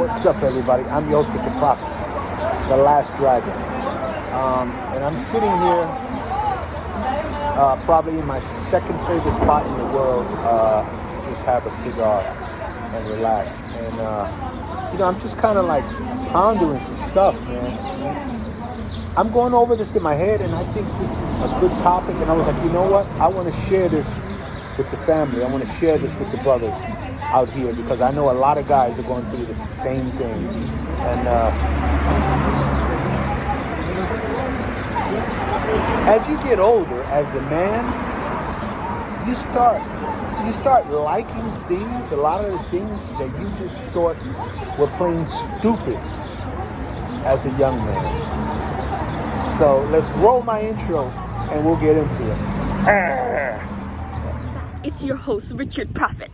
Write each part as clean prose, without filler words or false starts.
What's up, everybody? I'm your host with the Prophet, the Last Dragon. And I'm sitting here, probably in my second favorite spot in the world, to just have a cigar and relax. And, I'm just kind of like pondering some stuff, man. And I'm going over this in my head, and I think this is a good topic. And I was like, you know what? I want to share this with the family. I want to share this with the brothers out here, because I know a lot of guys are going through the same thing. And as you get older, as a man, you start liking things, a lot of the things that you just thought were plain stupid as a young man. So let's roll my intro and we'll get into it. It's your host, Richard Prophet.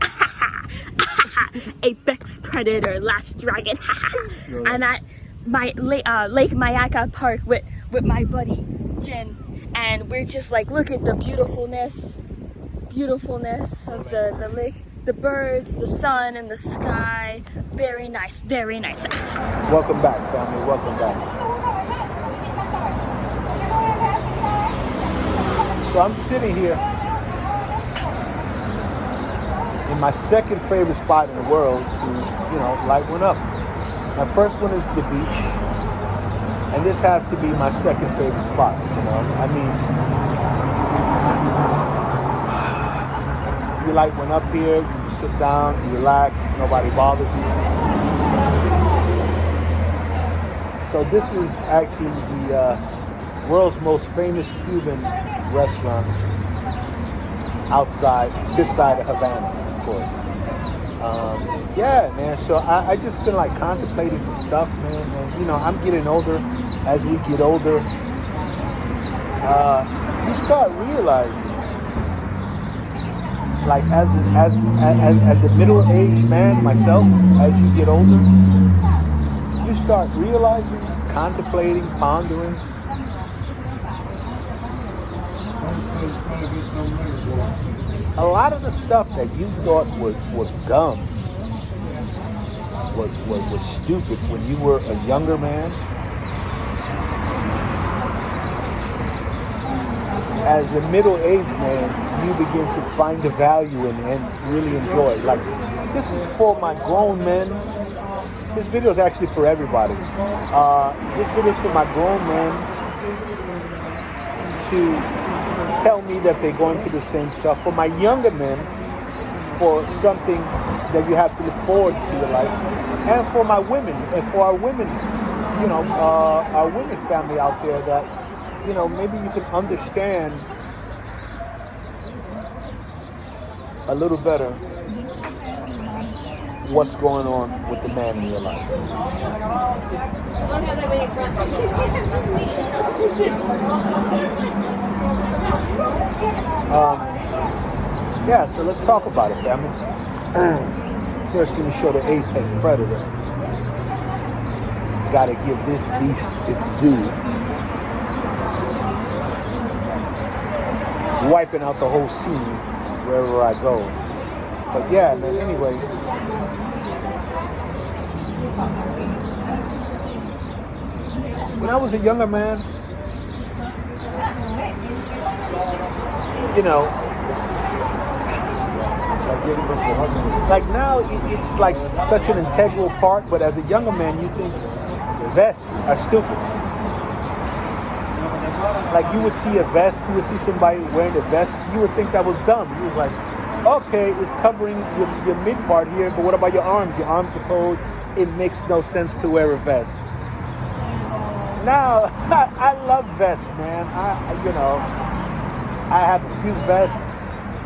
Apex Predator, Last Dragon. I'm at my Lake Mayaka Park with my buddy Jen, and we're just like, look at the beautifulness of the lake, the birds, the sun, and the sky. Very nice, very nice. Welcome back, family. Welcome back. So I'm sitting here in my second favorite spot in the world to, light one up. My first one is the beach, and this has to be my second favorite spot, I mean, you light one up here, you sit down, you relax, nobody bothers you. So this is actually the world's most famous Cuban restaurant outside this side of Havana. Course. Yeah, man. So I just been like contemplating some stuff, man. And I'm getting older. As we get older, you start realizing, like as a middle-aged man myself, as you get older, you start realizing, contemplating, pondering. A lot of the stuff that you thought was dumb, was stupid when you were a younger man, as a middle-aged man, you begin to find the value in and really enjoy. Like, this is for my grown men. This video is actually for everybody. This video is for my grown men to tell me that they're going through the same stuff. For my younger men, for something that you have to look forward to your life. And for my women, and for our women, our women family out there that, maybe you can understand a little better what's going on with the man in your life. Don't have that many friends. So let's talk about it, family. First, let me show the Apex Predator. Gotta give this beast its due. Wiping out the whole scene wherever I go. But yeah, man, anyway. When I was a younger man, like now it's like such an integral part, but as a younger man you think vests are stupid. Like you would see a vest, you would see somebody wearing a vest, you would think that was dumb. You was like, okay, it's covering your mid part here, but what about your arms? Your arms are cold. It makes no sense to wear a vest. Now, I love vests, man. I have a few vests,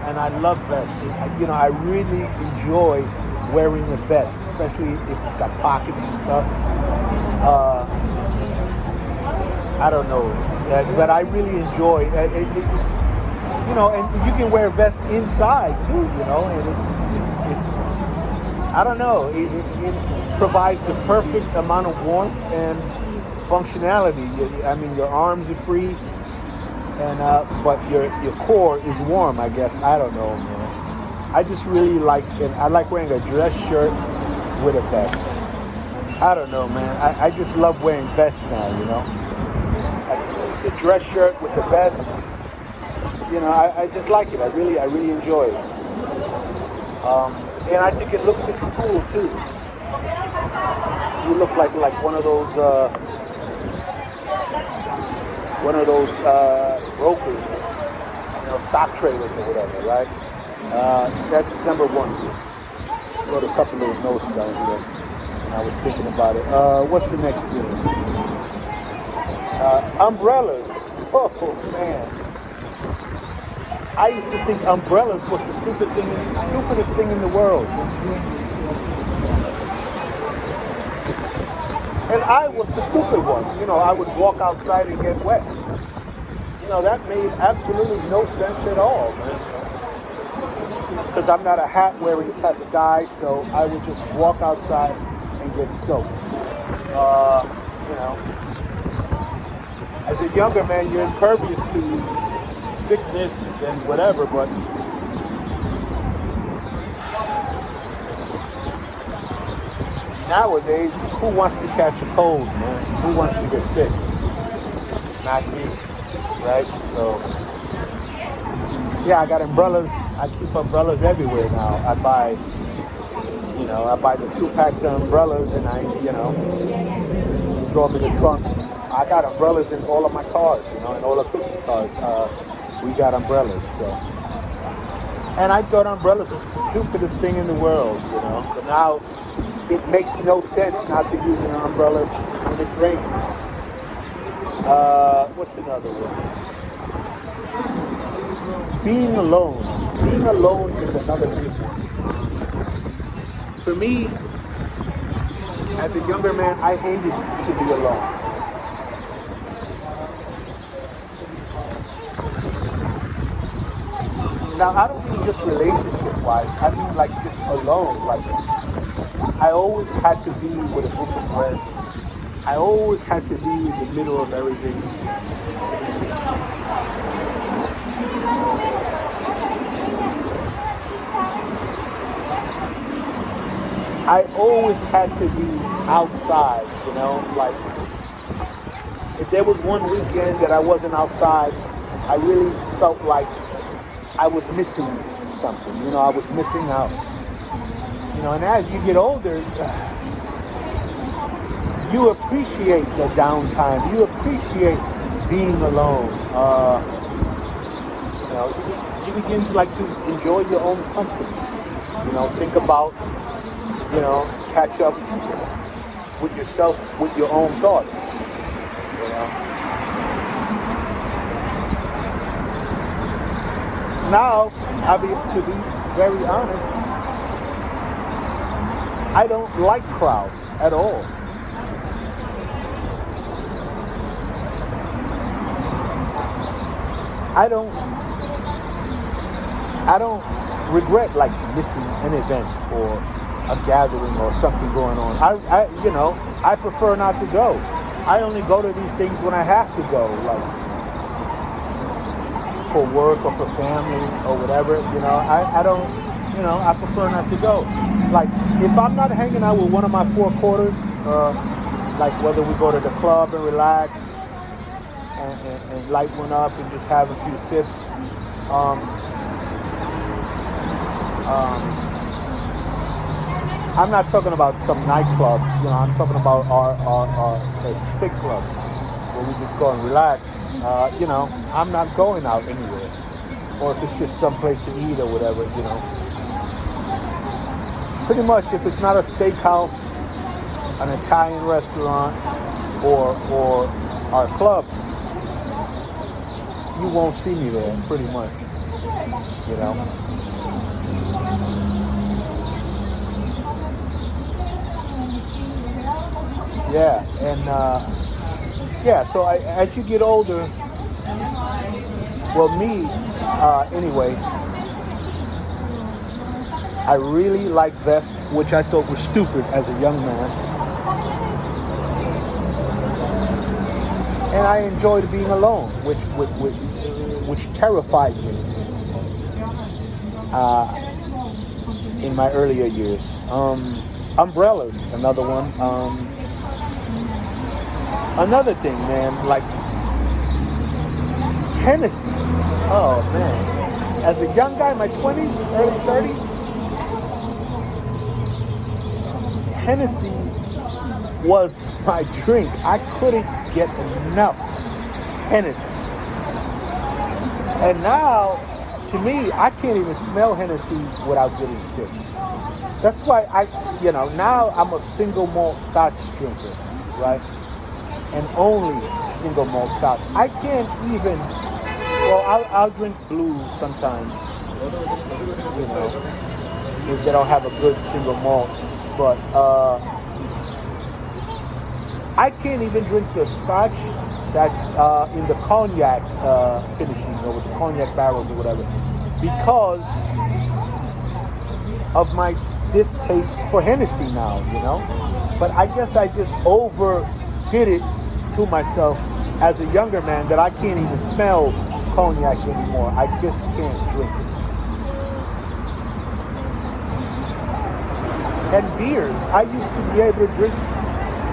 and I love vests. I really enjoy wearing a vest, especially if it's got pockets and stuff. I don't know, but I really enjoy it. And you can wear a vest inside too, and it's I don't know, it provides the perfect amount of warmth and functionality. I mean, your arms are free, and but your core is warm, I guess. I don't know, man. I just really like it. I like wearing a dress shirt with a vest. I don't know, man. I just love wearing vests now, you know. The dress shirt with the vest, you know, I just like it. I really enjoy it. And I think it looks cool too. You look like one of those brokers, you know, stock traders or whatever, right? That's number one. Wrote a couple little notes down here, and I was thinking about it. What's the next thing? Umbrellas. Oh man, I used to think umbrellas was the stupidest thing in the world. And I was the stupid one. You know, I would walk outside and get wet. You know, that made absolutely no sense at all, man. Because I'm not a hat-wearing type of guy, so I would just walk outside and get soaked. You know, as a younger man, you're impervious to sickness and whatever, but nowadays, who wants to catch a cold, man? Who wants to get sick? Not me, right? So, yeah, I got umbrellas. I keep umbrellas everywhere now. I buy the 2-packs of umbrellas, and I throw them in the trunk. I got umbrellas in all of my cars, you know, in all of Cookie's cars. We got umbrellas, so. And I thought umbrellas was the stupidest thing in the world, you know. But now, it makes no sense not to use an umbrella when it's raining. What's another one? Being alone. Being alone is another big one. For me, as a younger man, I hated to be alone. Now, I don't mean just relationship-wise. I mean like just alone. Like, I always had to be with a group of friends. I always had to be in the middle of everything. I always had to be outside, you know, like if there was one weekend that I wasn't outside, I really felt like I was missing something, you know, I was missing out. You know, and as you get older, you appreciate the downtime. You appreciate being alone. You know, you begin to like to enjoy your own company. You know, think about, you know, catch up with yourself, with your own thoughts. You know. Now, to be very honest, I don't like crowds at all. I don't regret like missing an event or a gathering or something going on. I prefer not to go. I only go to these things when I have to go, like for work or for family or whatever. You know, I don't. You know, I prefer not to go. Like, if I'm not hanging out with one of my four quarters, like whether we go to the club and relax and light one up and just have a few sips, I'm not talking about some nightclub. You know, I'm talking about our stick club where we just go and relax. You know, I'm not going out anywhere. Or if it's just some place to eat or whatever, you know. Pretty much, if it's not a steakhouse, an Italian restaurant, or our club, you won't see me there, pretty much, you know. Yeah, and so as you get older, well, me, anyway, I really like vests, which I thought were stupid as a young man. And I enjoyed being alone, which terrified me in my earlier years. Umbrellas, another one. Another thing, man, like Hennessy. Oh man, as a young guy in my 20s, early 30s, Hennessy was my drink. I couldn't get enough Hennessy. And now, to me, I can't even smell Hennessy without getting sick. That's why now I'm a single malt Scotch drinker, right? And only single malt Scotch. I can't even, I'll drink blues sometimes, if they don't have a good single malt. But I can't even drink the Scotch that's in the cognac finishing, or with the cognac barrels or whatever, because of my distaste for Hennessy now, But I guess I just overdid it to myself as a younger man that I can't even smell cognac anymore. I just can't drink it. And beers. I used to be able to drink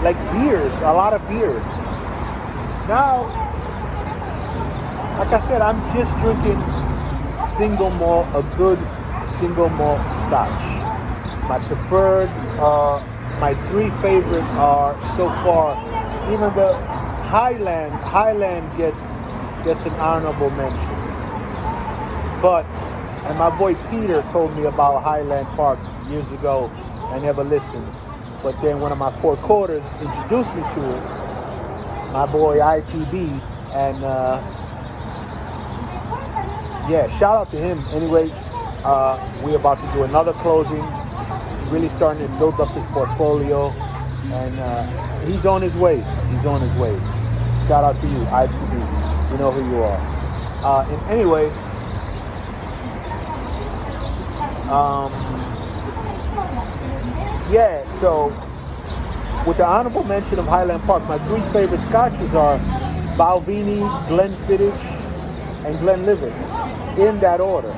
like beers, a lot of beers. Now, like I said, I'm just drinking single malt, a good single malt Scotch. My preferred, my three favorite are so far, even the Highland gets an honorable mention. And my boy Peter told me about Highland Park years ago. I never listened. But then one of my four quarters introduced me to it, my boy IPB, and shout out to him. Anyway, we're about to do another closing. He's really starting to build up his portfolio, and he's on his way. He's on his way. Shout out to you, IPB. You know who you are. And anyway, so with the honorable mention of Highland Park, my three favorite scotches are Balvenie, Glenfiddich, and Glenlivet. In that order.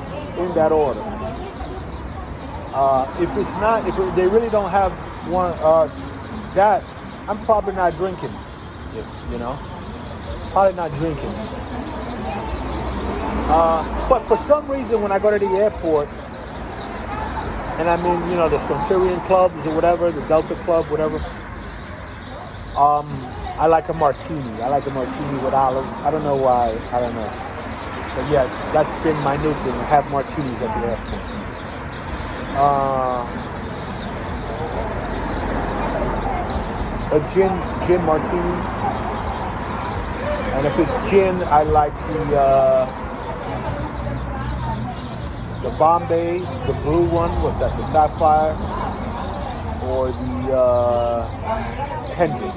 If they really don't have one, that, I'm probably not drinking it, Probably not drinking. But for some reason, when I go to the airport, and I'm in, the Centurion clubs or whatever, the Delta Club, whatever, I like a martini. I like a martini with olives. I don't know why. I don't know. But yeah, that's been my new thing. I have martinis at the airport. A gin martini. And if it's gin, I like the Bombay, the blue one. Was that the Sapphire? Or the Hendrix?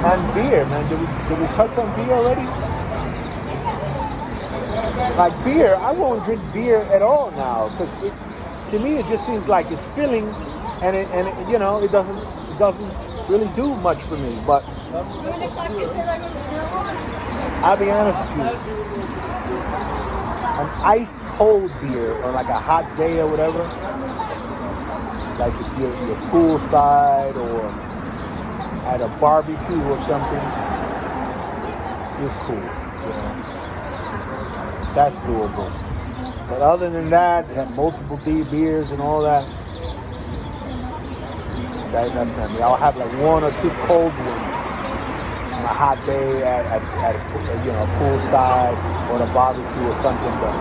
And beer, man. Did we touch on beer already? Like beer, I won't drink beer at all now, because to me it just seems like it's filling, and it doesn't really do much for me. But I'll be honest with you, an ice cold beer or like a hot day or whatever, like if you're poolside or at a barbecue or something, is cool. That's doable. But other than that, have multiple beers and all that, that's not me. I'll have like one or two cold ones on a hot day at a poolside or a barbecue or something. But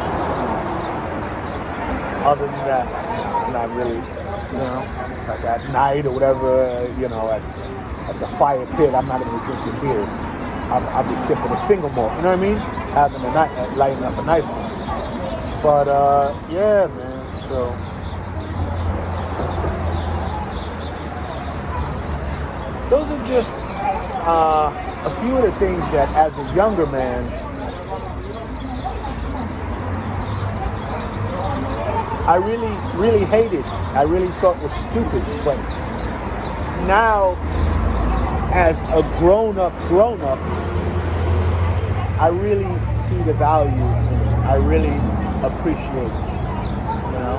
other than that, not really. Like at night or whatever, at the fire pit, I'm not even drinking beers. I'll be sipping a single malt. You know what I mean? Having a night, lighting up a nice one. But yeah, man. So those are just a few of the things that, as a younger man, I really, really hated. I really thought was stupid. But now, as a grown up, I really see the value in it. I really appreciate it, you know.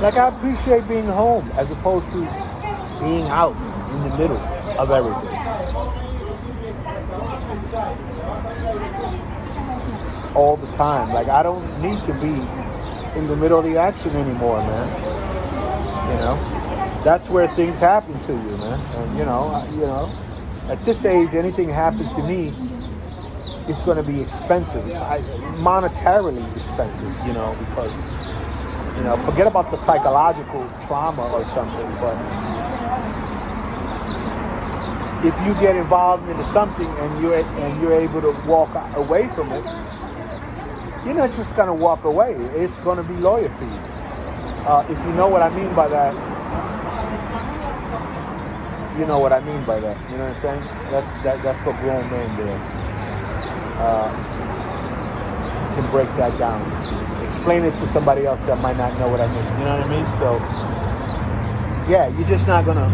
Like I appreciate being home as opposed to being out in the middle of everything. All the time. Like I don't need to be in the middle of the action anymore, man. You know, that's where things happen to you, man. And you know, at this age, anything happens to me, it's going to be expensive, monetarily expensive. You know, because forget about the psychological trauma or something, but if you get involved into something and you're able to walk away from it, you're not just going to walk away. It's going to be lawyer fees. If you know what I mean by that, you know what I mean by that. You know what I'm saying? That's for grown men there. Can break that down. Explain it to somebody else that might not know what I mean. You know what I mean? So, yeah, you're just not going to...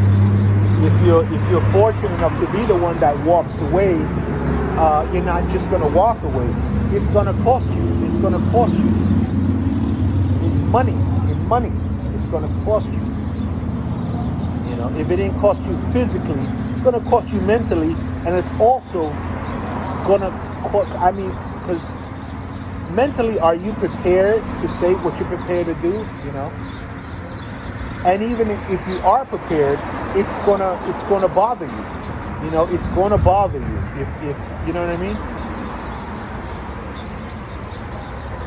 If you're fortunate enough to be the one that walks away, you're not just going to walk away. It's going to cost you. It's going to cost you in money. It's going to cost you. You know, if it didn't cost you physically, it's going to cost you mentally, and it's also going to cost. I mean, because mentally, are you prepared to say what you're prepared to do? You know, and even if you are prepared, it's gonna bother you. You know, it's gonna bother you if you know what I mean.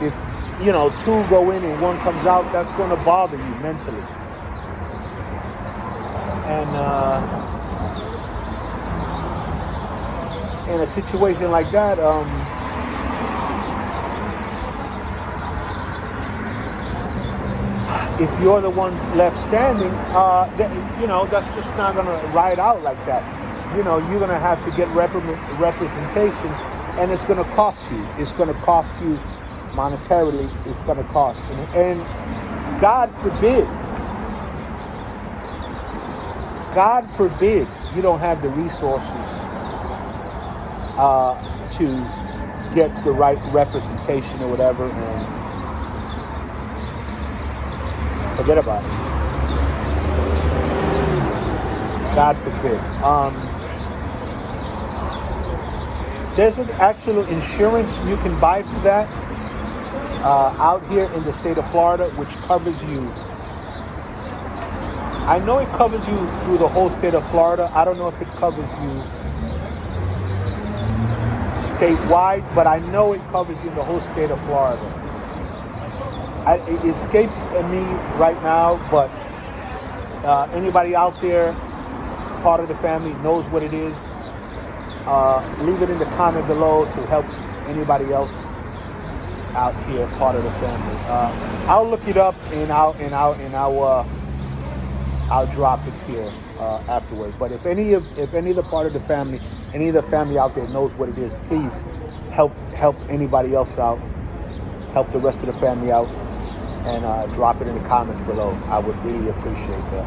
If two go in and one comes out, that's gonna bother you mentally. And in a situation like that, if you're the ones left standing, that's just not going to ride out like that. You know, you're going to have to get representation, and it's going to cost you. It's going to cost you monetarily. It's going to cost. And God forbid you don't have the resources to get the right representation or whatever, and forget about it. God forbid. There's an actual insurance you can buy for that out here in the state of Florida, which covers you. I know it covers you through the whole state of Florida. I don't know if it covers you statewide, but I know it covers you in the whole state of Florida. It escapes me right now, but anybody out there, part of the family, knows what it is. Leave it in the comment below to help anybody else out here, part of the family. I'll look it up and I'll drop it here afterward. But if any of the part of the family, any of the family out there knows what it is, please help anybody else out. Help the rest of the family out. And drop it in the comments below. I would really appreciate that.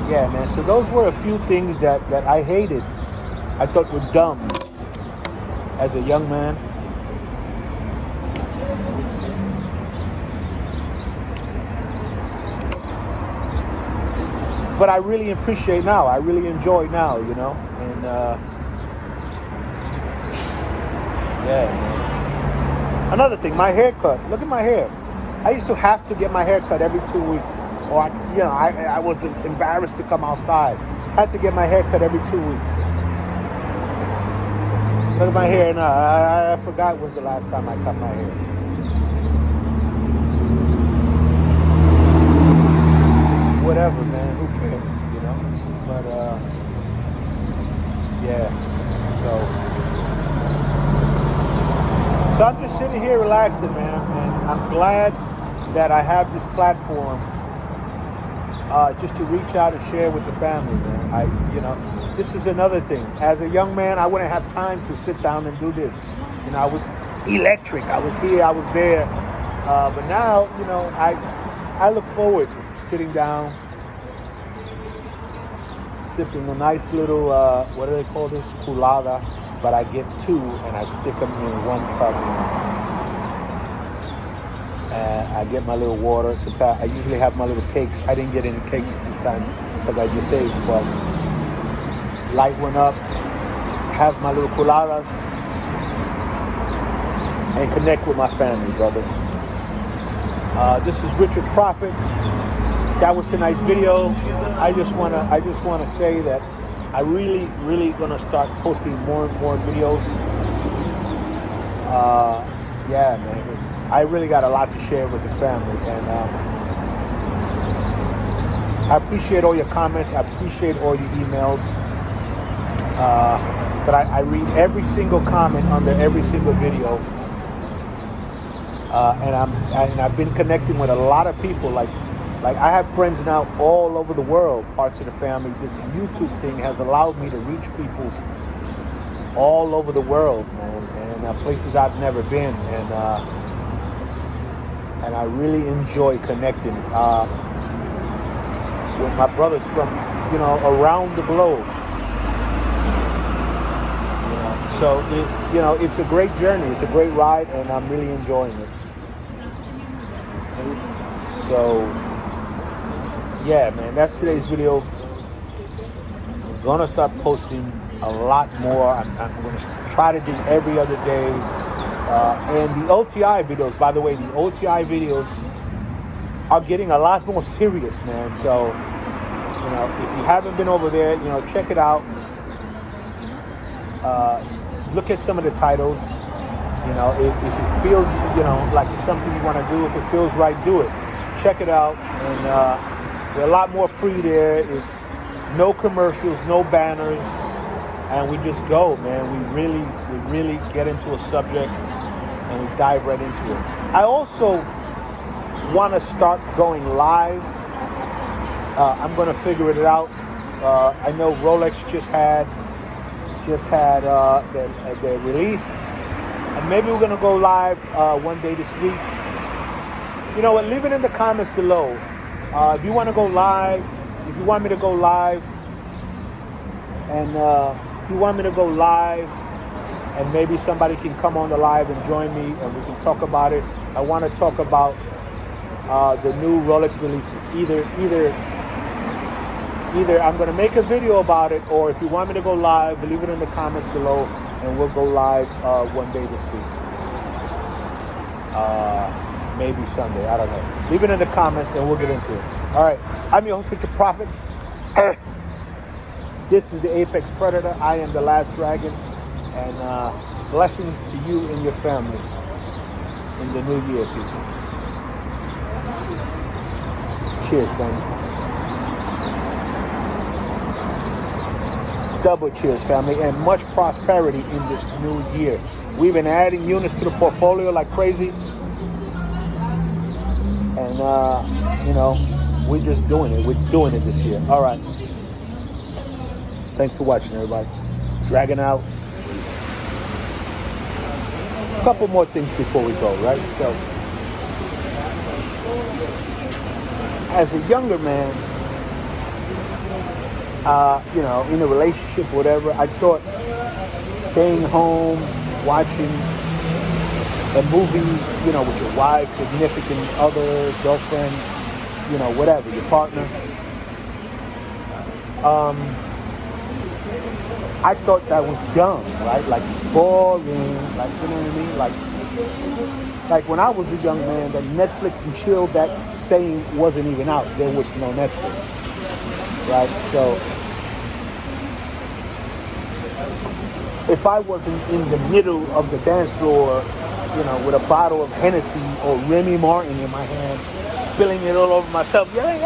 Yeah, man. So those were a few things that I hated. I thought were dumb as a young man. But I really appreciate now. I really enjoy now, you know. And yeah, man. Another thing, my haircut. Look at my hair. I used to have to get my hair cut every 2 weeks, or I was embarrassed to come outside. Had to get my hair cut every 2 weeks. Look at my hair now. I forgot when's the last time I cut my hair. Whatever, man. Who cares, you know? But yeah. So I'm just sitting here relaxing, man, and I'm glad that I have this platform just to reach out and share with the family, man. This is another thing. As a young man, I wouldn't have time to sit down and do this. You know, I was electric. I was here, I was there. But now, I look forward to sitting down, sipping a nice little, what do they call this? Colada. But I get two and I stick them in one cup. And I get my little water. Sometimes I usually have my little cakes. I didn't get any cakes this time because I just ate, but light one up, have my little coladas, and connect with my family, brothers. This is Richard Prophet. That was a nice video. I just wanna say that I really gonna start posting more and more videos. Yeah, man, I really got a lot to share with the family, and I appreciate all your comments. I appreciate all your emails. But I read every single comment under every single video, and I've been connecting with a lot of people. Like I have friends now all over the world, parts of the family. This YouTube thing has allowed me to reach people all over the world, man, and places I've never been, and I really enjoy connecting with my brothers from around the globe. So it's a great journey. It's a great ride, and I'm really enjoying it. So yeah, man, that's today's video. I'm gonna start posting a lot more. I'm gonna try to do every other day. And the OTI videos, by the way, the OTI videos are getting a lot more serious, man. So, if you haven't been over there, check it out. Look at some of the titles. If it feels, like it's something you want to do, if it feels right, do it. Check it out. And we're a lot more free there. It's no commercials, no banners. And we just go, man. We really get into a subject and we dive right into it. I also want to start going live. I'm going to figure it out. I know Rolex just had their release, and maybe we're gonna go live one day this week. You know what? Leave it in the comments below. If you want to go live, if you want me to go live, and if you want me to go live, and maybe somebody can come on the live and join me, and we can talk about it. I want to talk about the new Rolex releases. Either I'm going to make a video about it, or if you want me to go live, leave it in the comments below, and we'll go live one day this week. Maybe Sunday, I don't know. Leave it in the comments, and we'll get into it. All right, I'm your host, Richard Prophet. This is the Apex Predator. I am the Last Dragon, and blessings to you and your family in the new year, people. Cheers, family. Double cheers, family, and much prosperity in this new year. We've been adding units to the portfolio like crazy, and we're just doing it. We're doing it this year. All right. Thanks for watching, everybody. Dragging out. A couple more things before we go, right? So, as a younger man, in a relationship, whatever, I thought staying home, watching a movie, with your wife, significant other, girlfriend, whatever, your partner. I thought that was dumb, right? Like boring, like, you know what I mean? Like when I was a young man, that Netflix and chill, that saying wasn't even out. There was no Netflix. Right, so if I wasn't in the middle of the dance floor, with a bottle of Hennessy or Remy Martin in my hand, spilling it all over myself, yeah,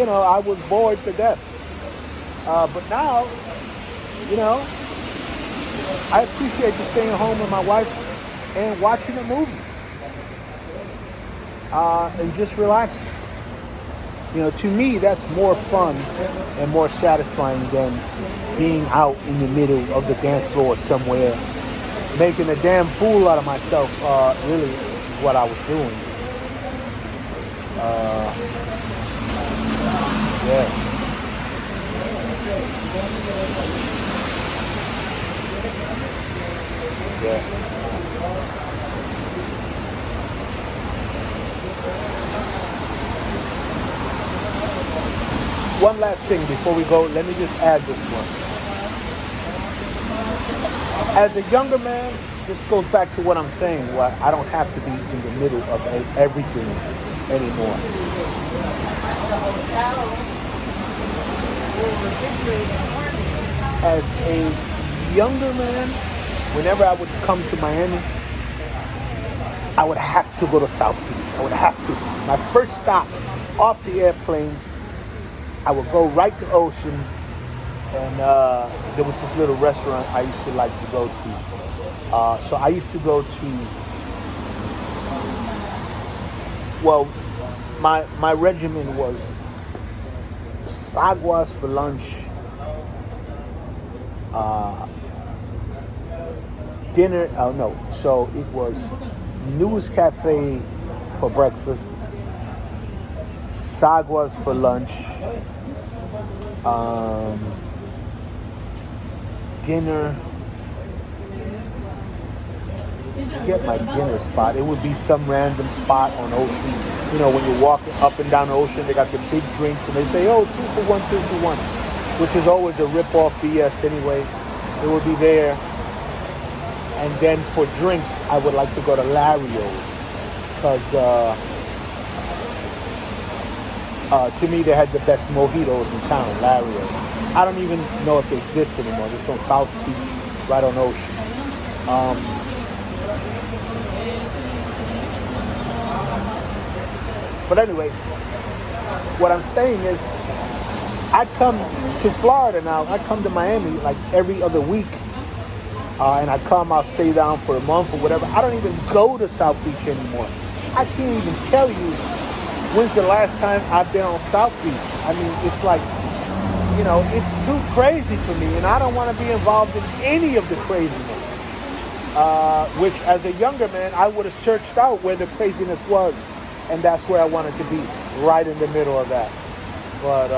I was bored to death. But now, I appreciate just staying home with my wife and watching a movie and just relaxing. To me, that's more fun and more satisfying than being out in the middle of the dance floor somewhere, making a damn fool out of myself, really is what I was doing. Yeah. Yeah. One last thing before we go, let me just add this one. As a younger man, this goes back to what I'm saying, where I don't have to be in the middle of everything anymore. As a younger man, whenever I would come to Miami, I would have to go to South Beach. I would have to. My first stop off the airplane, I would go right to Ocean, and there was this little restaurant I used to like to go to. So I used to go to, well, my regimen was Saguas for lunch, dinner, so it was News Cafe for breakfast, Saguas for lunch, dinner, get my dinner spot. It would be some random spot on Ocean. You know, when you're walking up and down the Ocean, they got the big drinks and they say, oh, 2 for 1, 2 for 1, which is always a rip-off BS anyway. It would be there. And then for drinks, I would like to go to Lario's because to me, they had the best mojitos in town, Lario's. I don't even know if they exist anymore. It's on South Beach, right on Ocean. But anyway, what I'm saying is, I come to Florida now. I come to Miami like every other week. And I'll stay down for a month or whatever. I don't even go to South Beach anymore. I can't even tell you when's the last time I've been on South Beach. I mean, it's like, you know, it's too crazy for me, and I don't want to be involved in any of the craziness. Which, as a younger man, I would have searched out where the craziness was, and that's where I wanted to be, right in the middle of that. But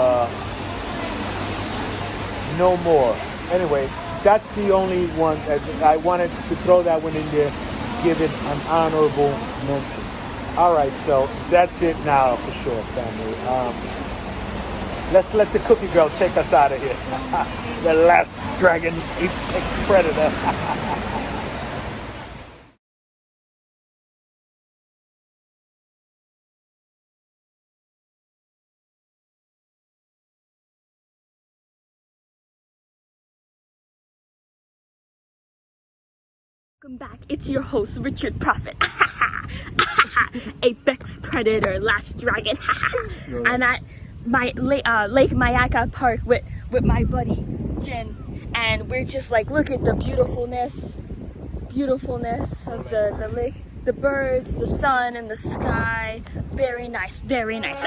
no more. Anyway, that's the only one that I wanted to throw that one in there, give it an honorable mention. All right, so that's it now for sure, family. Let's let the cookie girl take us out of here. The last dragon apex predator. Welcome back. It's your host, Richard Prophet. Apex Predator, Last Dragon. I'm at my Lake Mayaka Park with my buddy Jen, and we're just like, look at the beautifulness of the lake, the birds, the sun, and the sky. Very nice, very nice.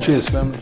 Cheers, family.